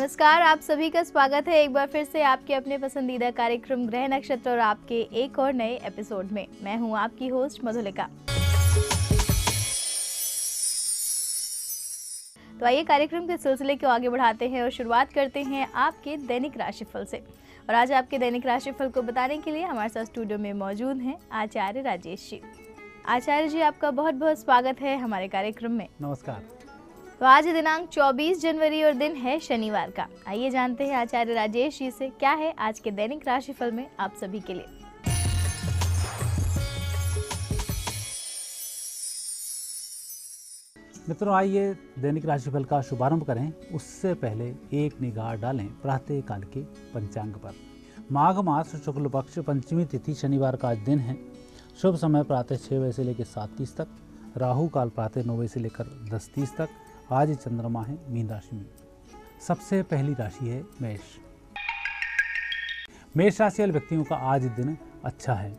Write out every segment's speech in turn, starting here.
नमस्कार, आप सभी का स्वागत है एक बार फिर से आपके अपने पसंदीदा कार्यक्रम ग्रह नक्षत्र और आपके एक और नए एपिसोड में। मैं हूं आपकी होस्ट मधुलिका। तो आइए कार्यक्रम के सिलसिले को आगे बढ़ाते हैं और शुरुआत करते हैं आपके दैनिक राशिफल से। और आज आपके दैनिक राशिफल को बताने के लिए हमारे साथ स्टूडियो में मौजूद हैं आचार्य राजेश जी। आचार्य जी, आपका बहुत बहुत स्वागत है हमारे कार्यक्रम में। नमस्कार। तो आज दिनांक 24 जनवरी और दिन है शनिवार का। आइए जानते हैं आचार्य राजेश जी से क्या है आज के दैनिक राशिफल में आप सभी के लिए। मित्रों, आइए दैनिक राशिफल का शुभारंभ करें। उससे पहले एक निगाह डालें प्रातः काल के पंचांग पर। माघ मास शुक्ल पक्ष पंचमी तिथि शनिवार का आज दिन है। शुभ समय प्रातः 6 बजे से लेकर 7:30 तक। राहु काल प्रातः 9 बजे से लेकर 10:30 तक। आज चंद्रमा है मीन राशि में। सबसे पहली राशि है मेष। मेष राशि वाले व्यक्तियों का आज दिन अच्छा है।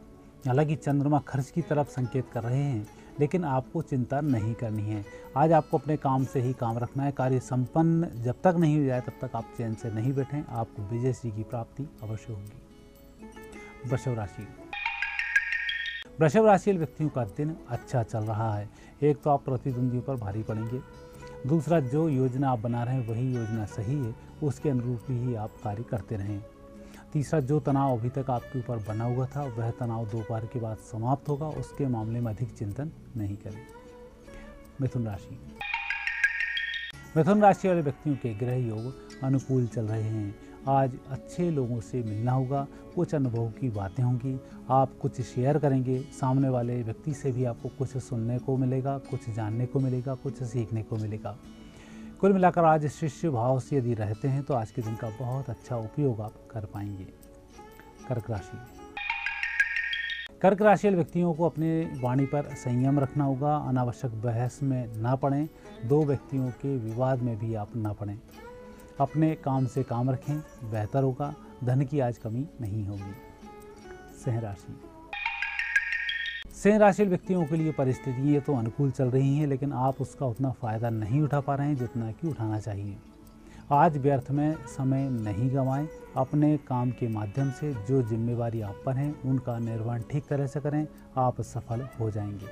हालांकि चंद्रमा खर्च की तरफ संकेत कर रहे हैं, लेकिन आपको चिंता नहीं करनी है। आज आपको अपने काम से ही काम रखना है। कार्य संपन्न जब तक नहीं हो जाए तब तक आप चैन से नहीं बैठें। आपको विजय श्री की प्राप्ति अवश्य होगी। वृषभ राशि। वृषभ राशि वाले व्यक्तियों का दिन अच्छा चल रहा है। एक तो आप प्रतिद्वंदियों पर भारी पड़ेंगे, दूसरा जो योजना आप बना रहे हैं वही योजना सही है, उसके अनुरूप ही आप कार्य करते रहें। तीसरा, जो तनाव अभी तक आपके ऊपर बना हुआ था वह तनाव दोपहर के बाद समाप्त होगा। उसके मामले में अधिक चिंतन नहीं करें। मिथुन राशि। मिथुन राशि वाले व्यक्तियों के ग्रह योग अनुकूल चल रहे हैं। आज अच्छे लोगों से मिलना होगा। कुछ अनुभव की बातें होंगी। आप कुछ शेयर करेंगे। सामने वाले व्यक्ति से भी आपको कुछ सुनने को मिलेगा, कुछ जानने को मिलेगा, कुछ सीखने को मिलेगा। कुल मिलाकर आज शिष्य भाव से यदि रहते हैं तो आज के दिन का बहुत अच्छा उपयोग आप कर पाएंगे। कर्क राशि। कर्क राशि वाले व्यक्तियों को अपने वाणी पर संयम रखना होगा। अनावश्यक बहस में ना पड़ें। दो व्यक्तियों के विवाद में भी आप ना पड़ें। अपने काम से काम रखें, बेहतर होगा। धन की आज कमी नहीं होगी। सिंह राशि। सिंह राशि वाले व्यक्तियों के लिए परिस्थितियाँ तो अनुकूल चल रही हैं, लेकिन आप उसका उतना फायदा नहीं उठा पा रहे हैं जितना कि उठाना चाहिए। आज व्यर्थ में समय नहीं गंवाएं। अपने काम के माध्यम से जो जिम्मेवारी आप पर हैं उनका निर्वहन ठीक तरह से करें। आप सफल हो जाएंगे।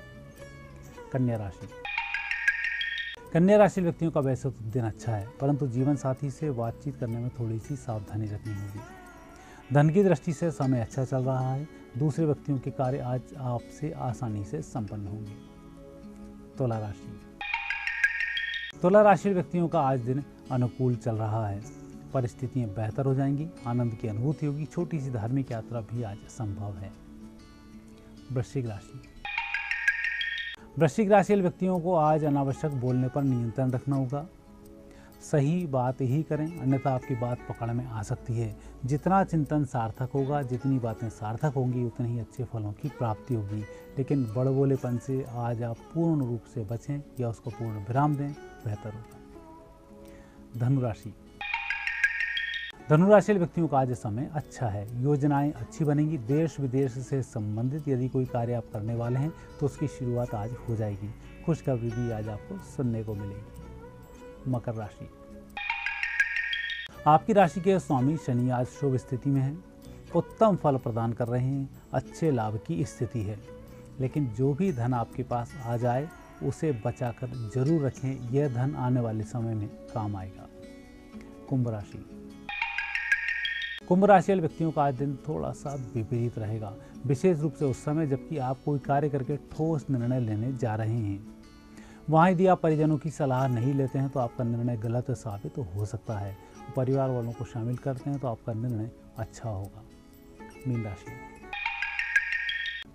कन्या राशि। कन्या राशि व्यक्तियों का वैसे तो दिन अच्छा है, परंतु जीवन साथी से बातचीत करने में थोड़ी सी सावधानी रखनी होगी। धन की दृष्टि से समय अच्छा चल रहा है। दूसरे व्यक्तियों के कार्य आज आपसे आसानी से संपन्न होंगे। तुला राशि। तुला राशि व्यक्तियों का आज दिन अनुकूल चल रहा है। परिस्थितियां बेहतर हो जाएंगी। आनंद की अनुभूति होगी। छोटी सी धार्मिक यात्रा भी आज संभव है। वृश्चिक राशि। वृश्चिक राशि वाले व्यक्तियों को आज अनावश्यक बोलने पर नियंत्रण रखना होगा। सही बात ही करें, अन्यथा आपकी बात पकड़ में आ सकती है। जितना चिंतन सार्थक होगा, जितनी बातें सार्थक होंगी, उतनी ही अच्छे फलों की प्राप्ति होगी। लेकिन बड़बोलेपन से आज आप पूर्ण रूप से बचें या उसको पूर्ण विराम दें, बेहतर होगा। धनुराशि। धनुराशि व्यक्तियों का आज समय अच्छा है। योजनाएं अच्छी बनेंगी। देश विदेश से संबंधित यदि कोई कार्य आप करने वाले हैं तो उसकी शुरुआत आज हो जाएगी। खुशखबरी भी आज आपको सुनने को मिलेगी। मकर राशि। आपकी राशि के स्वामी शनि आज शुभ स्थिति में है। उत्तम फल प्रदान कर रहे हैं। अच्छे लाभ की स्थिति है, लेकिन जो भी धन आपके पास आ जाए उसे बचाकर जरूर रखें। यह धन आने वाले समय में काम आएगा। कुंभ राशि। कुंभ राशि वाले व्यक्तियों का आज दिन थोड़ा सा विपरीत रहेगा, विशेष रूप से उस समय जबकि आप कोई कार्य करके ठोस निर्णय लेने जा रहे हैं। वहाँ यदि आप परिजनों की सलाह नहीं लेते हैं तो आपका निर्णय गलत साबित हो सकता है। परिवार वालों को शामिल करते हैं तो आपका निर्णय अच्छा होगा। मीन राशि।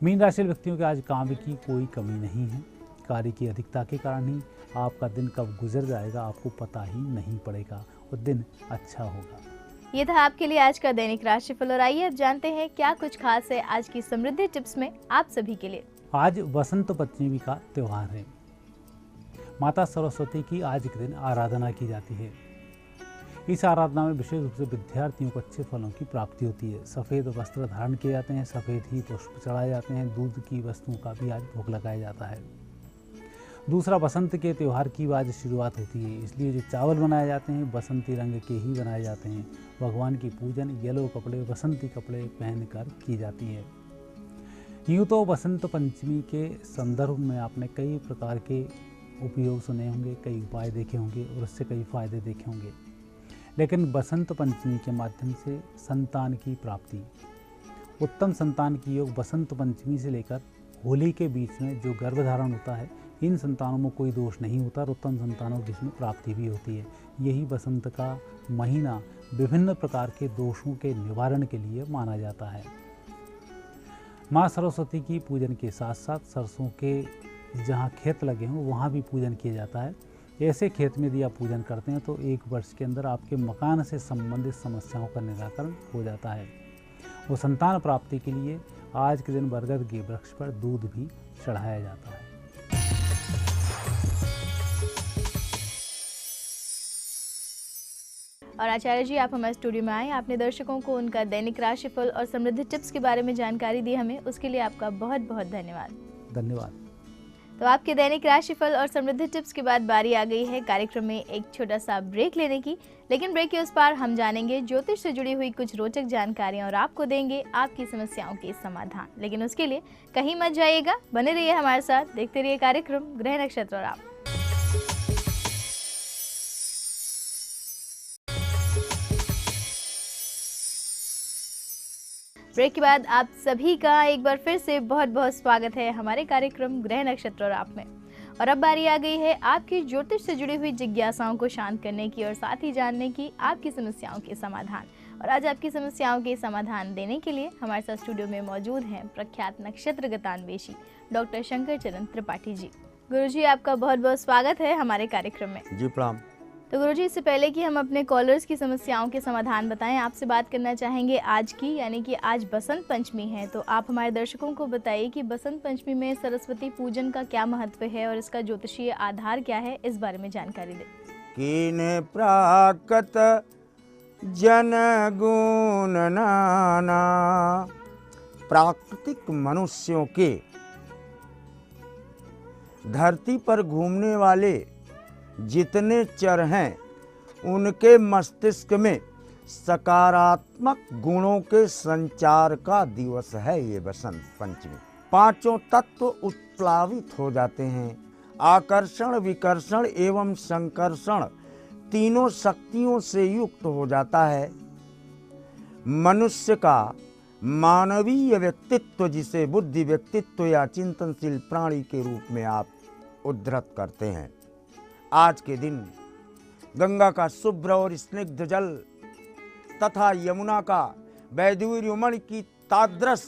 मीन राशि व्यक्तियों के आज काम की कोई कमी नहीं है। कार्य की अधिकता के कारण ही आपका दिन कब गुजर जाएगा आपको पता ही नहीं पड़ेगा और दिन अच्छा होगा। ये था आपके लिए आज का दैनिक राशिफल। और आइए अब जानते हैं क्या कुछ खास है आज की समृद्धि टिप्स में आप सभी के लिए। आज वसंत पंचमी का त्योहार है। माता सरस्वती की आज के दिन आराधना की जाती है। इस आराधना में विशेष रूप से विद्यार्थियों को अच्छे फलों की प्राप्ति होती है। सफ़ेद वस्त्र धारण किए जाते हैं। सफ़ेद ही पुष्प चढ़ाए जाते हैं। दूध की वस्तुओं का भी आज भोग लगाया जाता है। दूसरा, बसंत के त्यौहार की आज शुरुआत होती है, इसलिए जो चावल बनाए जाते हैं बसंती रंग के ही बनाए जाते हैं। भगवान की पूजन येलो कपड़े, बसंती कपड़े पहनकर की जाती है। यूँ तो बसंत पंचमी के संदर्भ में आपने कई प्रकार के उपयोग सुने होंगे, कई उपाय देखे होंगे और उससे कई फायदे देखे होंगे, लेकिन बसंत पंचमी के माध्यम से संतान की प्राप्ति, उत्तम संतान की योग बसंत पंचमी से लेकर होली के बीच में जो गर्भधारण होता है, इन संतानों में कोई दोष नहीं होता और उत्तम संतानों की इसमें प्राप्ति भी होती है। यही बसंत का महीना विभिन्न प्रकार के दोषों के निवारण के लिए माना जाता है। माँ सरस्वती की पूजन के साथ साथ सरसों के जहाँ खेत लगे हों वहाँ भी पूजन किया जाता है। ऐसे खेत में यदि आप पूजन करते हैं तो 1 वर्ष के अंदर आपके मकान से संबंधित समस्याओं का निराकरण हो जाता है। वो संतान प्राप्ति के लिए आज के दिन बरगद के वृक्ष पर दूध भी चढ़ाया जाता है। और आचार्य जी, आप हमारे स्टूडियो में आए, आपने दर्शकों को उनका दैनिक राशिफल और समृद्धि टिप्स के बारे में जानकारी दी हमें, उसके लिए आपका बहुत बहुत धन्यवाद। धन्यवाद। तो आपके दैनिक राशिफल और समृद्धि टिप्स के बाद बारी आ गई है कार्यक्रम में एक छोटा सा ब्रेक लेने की, लेकिन ब्रेक के उस पार हम जानेंगे ज्योतिष से जुड़ी हुई कुछ रोचक जानकारियां और आपको देंगे आपकी समस्याओं के समाधान। लेकिन उसके लिए कहीं मत जाइएगा, बने रहिए हमारे साथ, देखते रहिए कार्यक्रम ग्रह नक्षत्र और आप। ब्रेक के बाद आप सभी का एक बार फिर से बहुत बहुत स्वागत है हमारे कार्यक्रम ग्रह नक्षत्र और आप में। और अब बारी आ गई है आपकी ज्योतिष से जुड़ी हुई जिज्ञासाओं को शांत करने की और साथ ही जानने की आपकी समस्याओं के समाधान। और आज आपकी समस्याओं के समाधान देने के लिए हमारे साथ स्टूडियो में मौजूद हैं प्रख्यात नक्षत्र गतान्वेषी डॉक्टर शंकर चरण त्रिपाठी जी। गुरुजी, आपका बहुत बहुत स्वागत है हमारे कार्यक्रम में। जी प्रणाम। तो गुरुजी, इससे पहले कि हम अपने कॉलर्स की समस्याओं के समाधान बताएं, आपसे बात करना चाहेंगे आज की, यानी कि आज बसंत पंचमी है, तो आप हमारे दर्शकों को बताइए कि बसंत पंचमी में सरस्वती पूजन का क्या महत्व है और इसका ज्योतिषीय आधार क्या है, इस बारे में जानकारी दें। कीन प्राकत जन गुण नाना, प्राकृतिक मनुष्यों के धरती पर घूमने वाले जितने चर हैं उनके मस्तिष्क में सकारात्मक गुणों के संचार का दिवस है ये बसंत पंचमी। पांचों तत्व उत्प्लावित हो जाते हैं। आकर्षण, विकर्षण एवं संकर्षण तीनों शक्तियों से युक्त हो जाता है। मनुष्य का मानवीय व्यक्तित्व, जिसे बुद्धि व्यक्तित्व या चिंतनशील प्राणी के रूप में आप उद्धृत करते हैं, आज के दिन गंगा का शुभ्र और स्निग्ध जल तथा यमुना का वैदूर्यमणि की ताद्रस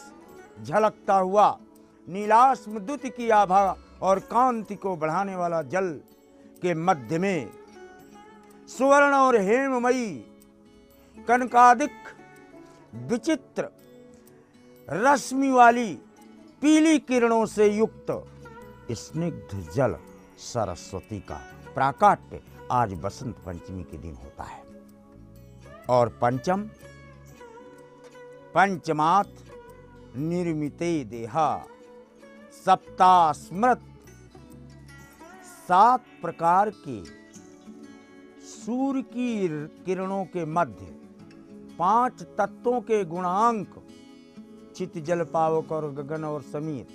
झलकता हुआ नीलाश्म द्युति की आभा और कांति को बढ़ाने वाला जल के मध्य में सुवर्ण और हेममयी कनकादिक विचित्र रश्मि वाली पीली किरणों से युक्त स्निग्ध जल सरस्वती का प्राकट्य आज बसंत पंचमी के दिन होता है। और पंचम, पंचमात निर्मिते देहा सप्ता स्मृत, 7 प्रकार के सूर्य की किरणों के मध्य 5 तत्वों के गुणांक चित, जल, पावक और गगन और समीर,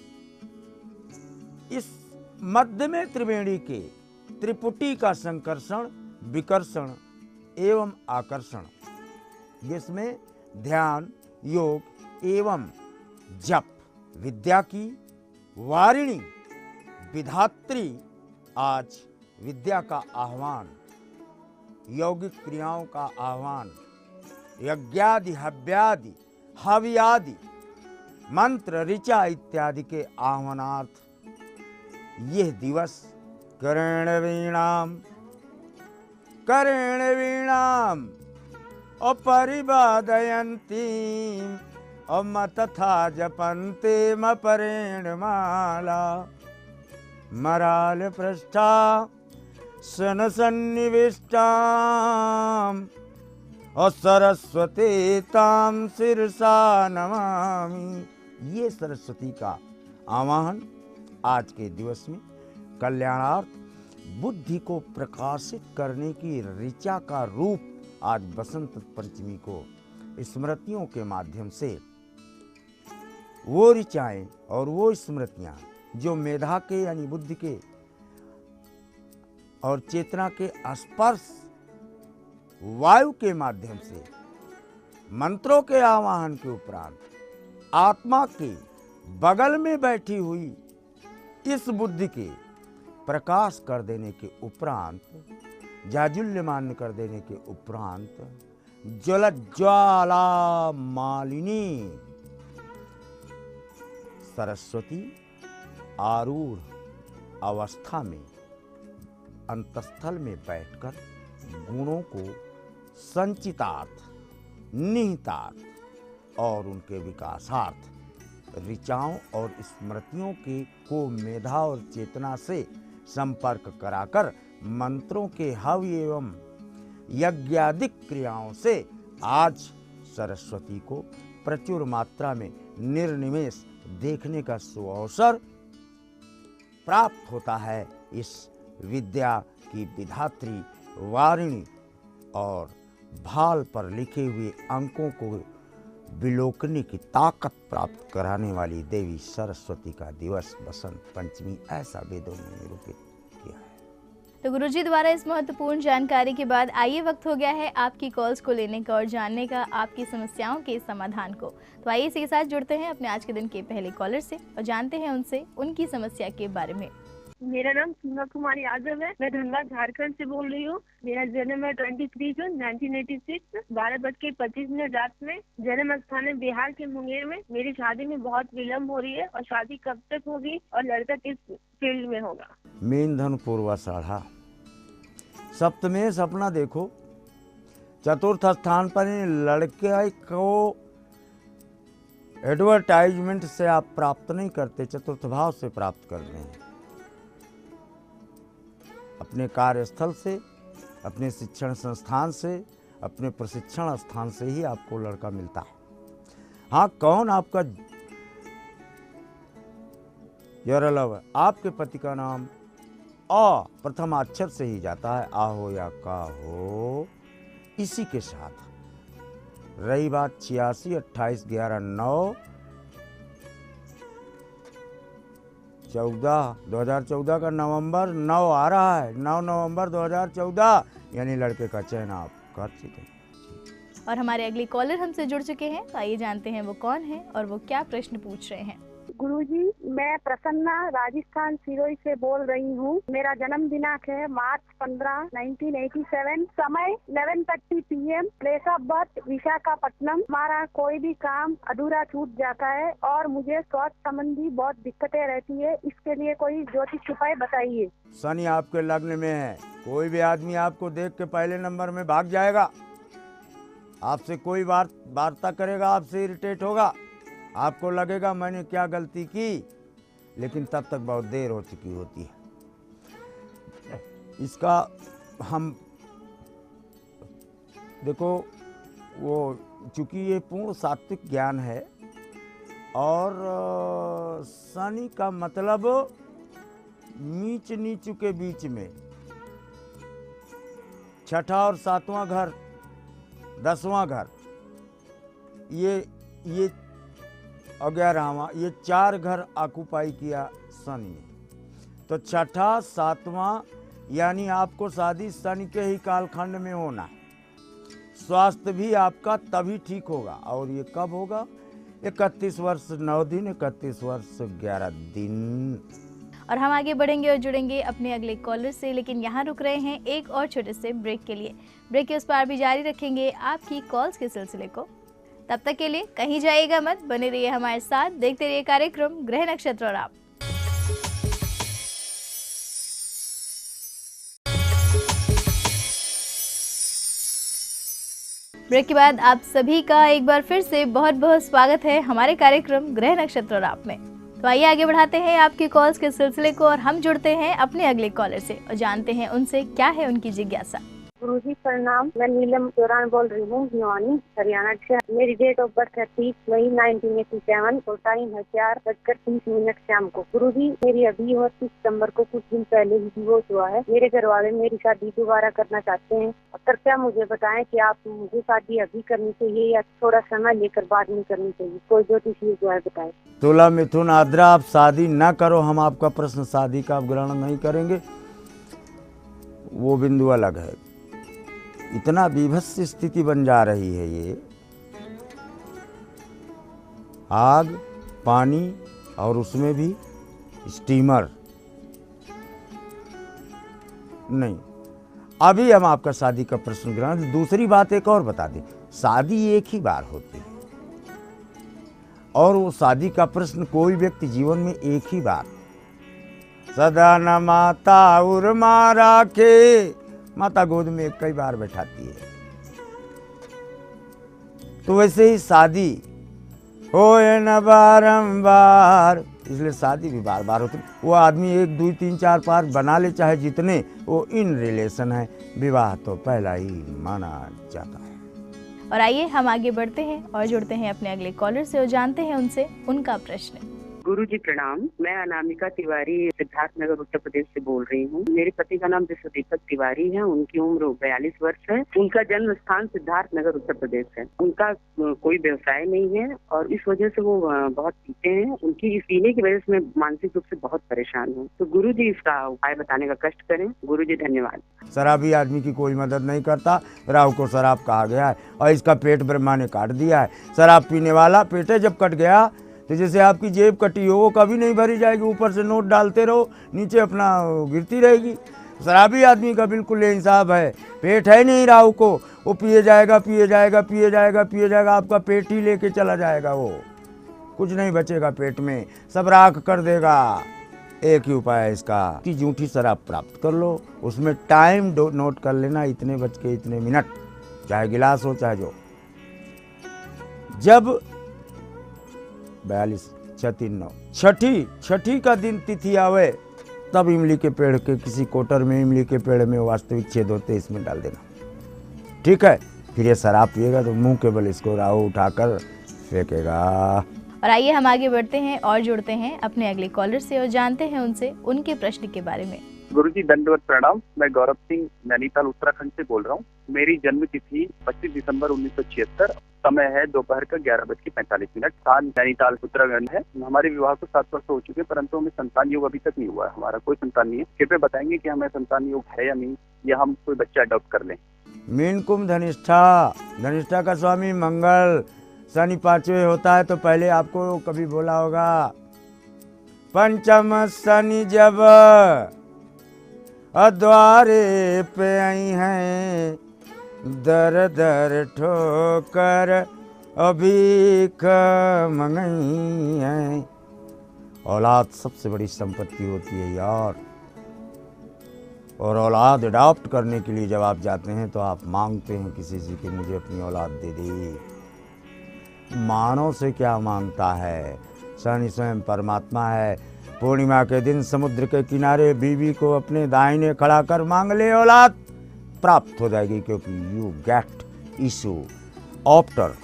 इस मध्य में त्रिवेणी के त्रिपुटी का संकर्षण, विकर्षण एवं आकर्षण, जिसमें ध्यान, योग एवं जप, विद्या की वारिणी विधात्री, आज विद्या का आह्वान, यौगिक क्रियाओं का आह्वान, यज्ञादि, हव्यादि, हव्यादि, मंत्र, ऋचा इत्यादि के आह्वानार्थ यह दिवस करेण वीणाम अपरिवादयन्ती तथा जपन्ते मपरेण माला, मराल पृष्ठा सन सन्निविष्टाम और सरस्वती ताम शिरसा नमामि। ये सरस्वती का आवाहन आज के दिवस में कल्याणार्थ बुद्धि को प्रकाशित करने की ऋचा का रूप आज बसंत पंचमी को स्मृतियों के माध्यम से वो ऋचाएं और वो स्मृतियां जो मेधा के यानी बुद्धि के और चेतना के स्पर्श वायु के माध्यम से मंत्रों के आवाहन के उपरांत आत्मा के बगल में बैठी हुई इस बुद्धि के प्रकाश कर देने के उपरांत, जाजुल्यमान कर देने के उपरांत ज्वलज्वाला मालिनी सरस्वती आरूढ़ अवस्था में अंतस्थल में बैठकर गुणों को संचितार्थ, निहितार्थ और उनके विकासार्थ ऋचाओं और स्मृतियों के को मेधा और चेतना से संपर्क कराकर मंत्रों के हव्य एवं यज्ञादिक क्रियाओं से आज सरस्वती को प्रचुर मात्रा में निर्निमेष देखने का सुअवसर प्राप्त होता है। इस विद्या की विधात्री वारिणी और भाल पर लिखे हुए अंकों को विलोकने की ताकत प्राप्त कराने वाली देवी सरस्वती का दिवस बसंत पंचमी, ऐसा वेदों ने निरूपित किया है। तो गुरुजी द्वारा इस महत्वपूर्ण जानकारी के बाद आइए वक्त हो गया है आपकी कॉल्स को लेने का और जानने का आपकी समस्याओं के समाधान को। तो आइए इसी के साथ जुड़ते हैं अपने आज के दिन के पहले कॉलर से और जानते हैं उनसे उनकी समस्या के बारे में। मेरा नाम सीमा कुमारी यादव है। मैं धनबाद झारखंड से बोल रही हूँ। मेरा जन्म है 23 जून 1986 12:25 रात में। जन्म स्थान है बिहार के मुंगेर में। मेरी शादी में बहुत विलम्ब हो रही है और शादी कब तक होगी और लड़का किस फील्ड में होगा? मीन धन पूर्वाषाढ़ा। सप्तमेश अपना देखो, चतुर्थ स्थान पर लड़के को एडवर्टाइजमेंट से आप प्राप्त नहीं करते, चतुर्थ भाव से प्राप्त कर रहे हैं। अपने कार्यस्थल से, अपने शिक्षण संस्थान से, अपने प्रशिक्षण स्थान से ही आपको लड़का मिलता है। हाँ, कौन आपका लव, आपके पति का नाम आ प्रथम अक्षर से ही जाता है, आ हो या का हो। इसी के साथ रही बात 86, 28, 11, 9, 2014 का नवंबर 9 आ रहा है। 9 नवंबर 2014 यानी लड़के का चयन आप कर चुके हैं। और हमारे अगले कॉलर हमसे जुड़ चुके हैं। तो आइए जानते हैं वो कौन है और वो क्या प्रश्न पूछ रहे हैं। गुरुजी, मैं प्रसन्ना राजस्थान सिरोही से बोल रही हूँ। मेरा जन्म दिनांक है मार्च 15, 1987। समय 11:30 PM। Place of birth Visakhapatnam. हमारा कोई भी काम अधूरा छूट जाता है और मुझे स्वास्थ्य संबंधी बहुत दिक्कतें रहती है। इसके लिए कोई ज्योतिष उपाय बताइए। शनि आपके लग्न में है। कोई भी आदमी आपको देख के पहले नंबर में भाग जाएगा, आपसे कोई वार्ता करेगा, आपसे इरिटेट होगा, आपको लगेगा मैंने क्या गलती की, लेकिन तब तक बहुत देर हो चुकी होती है। इसका हम देखो, वो चूंकि ये पूर्ण सात्विक ज्ञान है और शनि का मतलब नीच नीचू के बीच में, छठा और सातवां घर, 10वां घर, ये 11वां, ये 4 घर ऑक्युपाई किया शनि ने। तो छठा, 7वां यानी आपको शादी शनि के ही कालखंड में होना है। स्वास्थ्य भी आपका तभी ठीक होगा। और ये कब होगा? 31 वर्ष 9 दिन, 31 वर्ष 11 दिन। और हम आगे बढ़ेंगे और जुड़ेंगे अपने अगले कॉलर से, लेकिन यहाँ रुक रहे हैं एक और छोटे से ब्रेक के लिए। ब्रेक के उस पार भी जारी रखेंगे आपकी कॉल्स के सिलसिले को। तब तक के लिए कहीं जाइएगा मत, बने रहिए हमारे साथ, देखते रहिए कार्यक्रम ग्रह नक्षत्र और आप। ब्रेक के बाद आप सभी का एक बार फिर से बहुत बहुत स्वागत है हमारे कार्यक्रम ग्रह नक्षत्र और आप में। तो आइए आगे बढ़ाते हैं आपकी कॉल्स के सिलसिले को और हम जुड़ते हैं अपने अगले कॉलर से और जानते हैं उनसे क्या है उनकी जिज्ञासा। गुरुजी प्रणाम। मैं नीलम चौरान बोल रही हूँ, भिवानी हरियाणा से। मेरी डेट ऑफ बर्थ है 30 मई 1987 और टाइम है 4:30 शाम को। गुरुजी, मेरी अभी और 30 सितम्बर को कुछ दिन पहले ही डिवोर्स हुआ है। मेरे घर वाले मेरी शादी दोबारा करना चाहते हैं। कृपया मुझे बताएं कि आप मुझे शादी अभी करनी चाहिए या थोड़ा समय लेकर बाद में करनी चाहिए। कोई ज्योतिषी जो है बताए। तुला, मिथुन, आद्रा, आप शादी न करो। हम आपका प्रश्न शादी का आप ग्रहण नहीं करेंगे, वो बिंदु अलग है। इतना बीभत्स स्थिति बन जा रही है ये। आग, पानी और उसमें भी स्टीमर नहीं। अभी हम आपका शादी का प्रश्न ग्रहण। दूसरी बात एक और बता दें, शादी एक ही बार होती है और वो शादी का प्रश्न कोई व्यक्ति जीवन में एक ही बार। सदा न माता उर्मा राखे, माता गोद में कई बार बैठाती है। तो वैसे ही शादी होए न बारंबार, इसलिए शादी भी बार बार होती है। वो आदमी 1, 2, 3, 4, 5 बना ले, चाहे जितने, वो इन रिलेशन है। विवाह तो पहला ही माना जाता है। और आइए हम आगे बढ़ते हैं और जुड़ते हैं अपने अगले कॉलर से और जानते हैं उनसे उनका प्रश्न। गुरुजी प्रणाम। मैं अनामिका तिवारी सिद्धार्थनगर उत्तर प्रदेश से बोल रही हूँ। मेरे पति का नाम विश्वदीपक तिवारी है। उनकी उम्र 42 वर्ष है। उनका जन्म स्थान सिद्धार्थनगर उत्तर प्रदेश है। उनका कोई व्यवसाय नहीं है और इस वजह से वो बहुत पीते हैं। उनकी इस पीने की वजह से मैं मानसिक रूप से बहुत परेशान हूँ। तो गुरुजी इसका उपाय बताने का कष्ट करें। गुरुजी धन्यवाद। शराबी आदमी की कोई मदद नहीं करता। राहु को शराब कहा गया है और इसका पेट ब्रह्मा ने काट दिया है। शराब पीने वाला पेटे जब कट गया तो जैसे आपकी जेब कटी हो, वो कभी नहीं भरी जाएगी। ऊपर से नोट डालते रहो, नीचे अपना गिरती रहेगी। शराबी आदमी का बिल्कुल ये हिसाब है। पेट है नहीं राहु को, वो पिए जाएगा पिए जाएगा पिए जाएगा पिए जाएगा, आपका पेट ही लेके चला जाएगा। वो कुछ नहीं बचेगा पेट में, सब राख कर देगा। एक ही उपाय है इसका कि जूठी शराब प्राप्त कर लो, उसमें टाइम नोट कर लेना, इतने बज के इतने मिनट, चाहे गिलास हो चाहे जो। जब 42, 36, छठी का दिन तिथि आवे, तब इमली के पेड़ के किसी कोटर में, इमली के पेड़ में वास्तविक छेद होते, इसमें डाल देना। ठीक है, फिर ये शराब पिएगा तो मुंह के बल इसको राहु उठाकर फेंकेगा। और आइए हम आगे बढ़ते हैं और जुड़ते हैं अपने अगले कॉलर से और जानते हैं उनसे उनके प्रश्न के बारे में। गुरुजी दंडवत प्रणाम। मैं गौरव सिंह नैनीताल उत्तराखंड से बोल रहा हूँ। मेरी जन्म तिथि 25 दिसंबर 1976। समय है दोपहर का 11:45। स्थान नैनीताल उत्तराखंड है। हमारे विवाह को 7 वर्ष हो चुके हैं, परंतु हमें संतान योग अभी तक नहीं हुआ है। हमारा कोई संतान नहीं है। कृपया बताएंगे कि हमें संतान योग है या नहीं, या हम कोई बच्चा अडॉप्ट कर लें। मीन कुंभ धनिष्ठा, धनिष्ठा का स्वामी मंगल, शनि 5वें होता है। तो पहले आपको कभी बोला होगा, पंचम शनि जब अद्वारे पे आई हैं, दर दर ठोकर अभीख मंगई हैं। औलाद सबसे बड़ी संपत्ति होती है यार। और औलाद अडॉप्ट करने के लिए जब आप जाते हैं तो आप मांगते हैं किसी से कि मुझे अपनी औलाद दे दे। मानव से क्या मांगता है, शनि स्वयं परमात्मा है। पूर्णिमा के दिन समुद्र के किनारे बीवी को अपने दाहिने खड़ा कर मांग ले, औलाद प्राप्त हो जाएगी, क्योंकि यू गेट इशू आफ्टर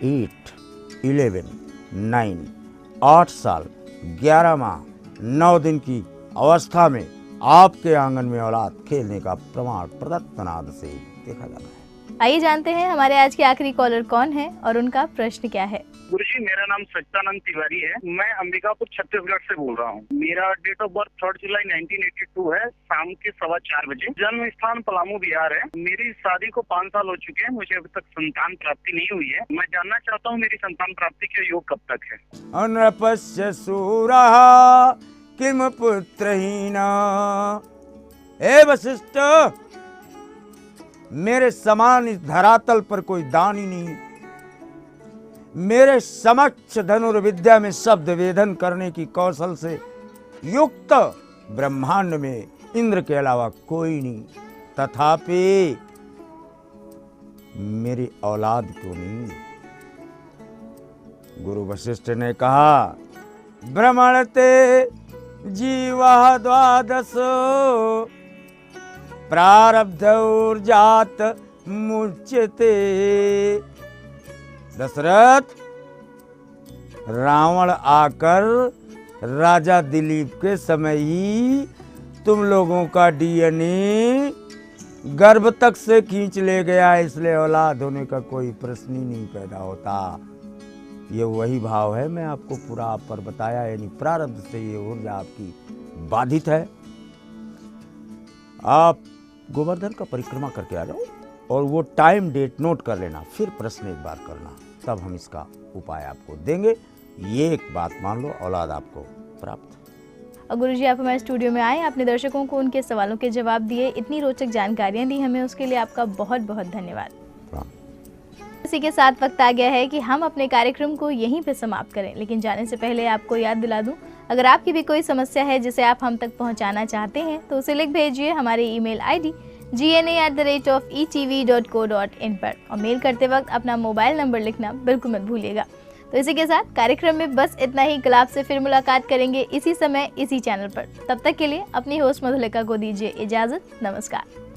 8, 11, 9, 8 साल 11 माह 9 दिन की अवस्था में आपके आंगन में औलाद खेलने का प्रमाण प्रदत्त नाद से देखा जाता है। आइए जानते हैं हमारे आज के आखिरी कॉलर कौन है और उनका प्रश्न क्या है। गुरुजी मेरा नाम सच्चानंद तिवारी है। मैं अंबिकापुर छत्तीसगढ़ से बोल रहा हूँ। मेरा डेट ऑफ बर्थ 3 जुलाई 1982 है। शाम के 4:15 बजे। जन्म स्थान पलामू बिहार है। मेरी शादी को 5 साल हो चुके हैं। मुझे अभी तक संतान प्राप्ति नहीं हुई है। मैं जानना चाहता हूँ मेरी संतान प्राप्ति के योग कब तक है। अनपश्य सूरा किम पुत्रहीना। हे वशिष्ठ, मेरे समान इस धरातल पर कोई दानी नहीं। मेरे समक्ष धनुर्विद्या में शब्द वेदन करने की कौशल से युक्त ब्रह्मांड में इंद्र के अलावा कोई नहीं। तथापि मेरी औलाद क्यों नहीं? गुरु वशिष्ठ ने कहा, भ्रमणते जीवा द्वादश प्रारब्ध ऊर्जात मुच्यते। दशरथ, रावण आकर राजा दिलीप के समय ही तुम लोगों का डीएनए गर्भ तक से खींच ले गया, इसलिए औलाद होने का कोई प्रश्न ही नहीं पैदा होता। ये वही भाव है, मैं आपको पूरा आप पर बताया, यानी प्रारब्ध से ये ऊर्जा आपकी बाधित है। आप गोवर्धन का परिक्रमा करके आ जाओ और वो टाइम डेट नोट कर लेना, फिर प्रश्न एक बार करना, तब हम इसका उपाय आपको देंगे। ये एक बात मान लो, औलाद आपको प्राप्त। और गुरुजी, आप हमारे स्टूडियो में आए, आपने दर्शकों को उनके सवालों के जवाब दिए, इतनी रोचक जानकारियां दी हमें, उसके लिए आपका बहुत बहुत धन्यवाद। इसी के साथ वक्त आ गया है कि हम अपने कार्यक्रम को यहीं पे समाप्त करें, लेकिन जाने से पहले आपको याद दिला दूं, अगर आपकी भी कोई समस्या है जिसे आप हम तक पहुंचाना चाहते हैं तो उसे लिख भेजिए हमारे ईमेल आईडी gna@etv.co.in पर, और मेल करते वक्त अपना मोबाइल नंबर लिखना बिल्कुल मत भूलिएगा। तो इसी के साथ कार्यक्रम में बस इतना ही। कल आपसे फिर मुलाकात करेंगे इसी समय इसी चैनल पर। तब तक के लिए अपनी होस्ट मधुलिका को दीजिए इजाजत। नमस्कार।